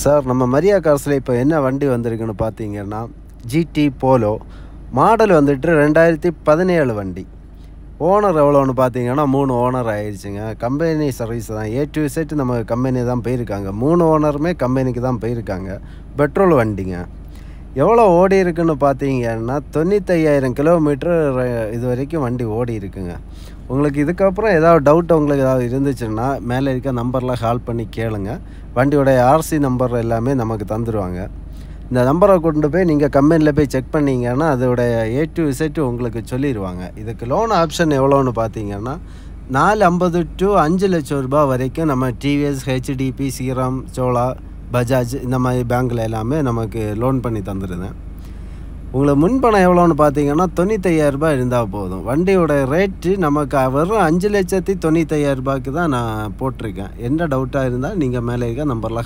Sir, நம்ம மரியா கார்ஸில் இப்போ என்ன வண்டி வந்திருக்குன்னு பார்த்தீங்கன்னா, ஜிடி போலோ மாடல் வந்துட்டு 2017 வண்டி. ஓனர் எவ்வளோன்னு பார்த்தீங்கன்னா 3 ஓனர் ஆயிடுச்சுங்க. கம்பெனி சர்வீஸ் தான், ஏ டு இசட் நம்ம கம்பெனி தான் போயிருக்காங்க. 3 ஓனருமே கம்பெனிக்கு தான் போயிருக்காங்க. பெட்ரோல் வண்டிங்க. எவ்வளோ ஓடி இருக்குன்னு பார்த்தீங்கன்னா 95,000 கிலோமீட்டர் இது வரைக்கும் வண்டி ஓடி இருக்குங்க. உங்களுக்கு இதுக்கப்புறம் ஏதாவது டவுட் உங்களுக்கு ஏதாவது இருந்துச்சுன்னா மேலே இருக்க நம்பரில் கால் பண்ணி கேளுங்க. வண்டியோடைய ஆர்சி நம்பர் எல்லாமே நமக்கு தந்துடுவாங்க. இந்த நம்பரை கொண்டு போய் நீங்கள் கம்பெனியில் போய் செக் பண்ணிங்கன்னா அதோடைய ஏ டு இசட் உங்களுக்கு சொல்லிடுவாங்க. இதுக்கு லோன் ஆப்ஷன் எவ்வளோன்னு பார்த்தீங்கன்னா 450 to 5 லட்சம் ரூபாய் வரைக்கும் நம்ம டிவிஎஸ், ஹெச்டிபி, ஸ்ரீராம், சோழா, பஜாஜ் இந்த மாதிரி பேங்க்கில் எல்லாமே நமக்கு லோன் பண்ணி தந்துடுவேன். உங்களுக்கு முன்பணம் எவ்வளோன்னு பார்த்தீங்கன்னா 95,000 ரூபாய் இருந்தால் போதும். வண்டியோட ரேட்டு நமக்கு வெறும் 5,95,000 ரூபாய்க்கு தான் நான் போட்டிருக்கேன். எந்த டவுட்டாக இருந்தால் நீங்கள் மேலே இருக்க நம்பரில்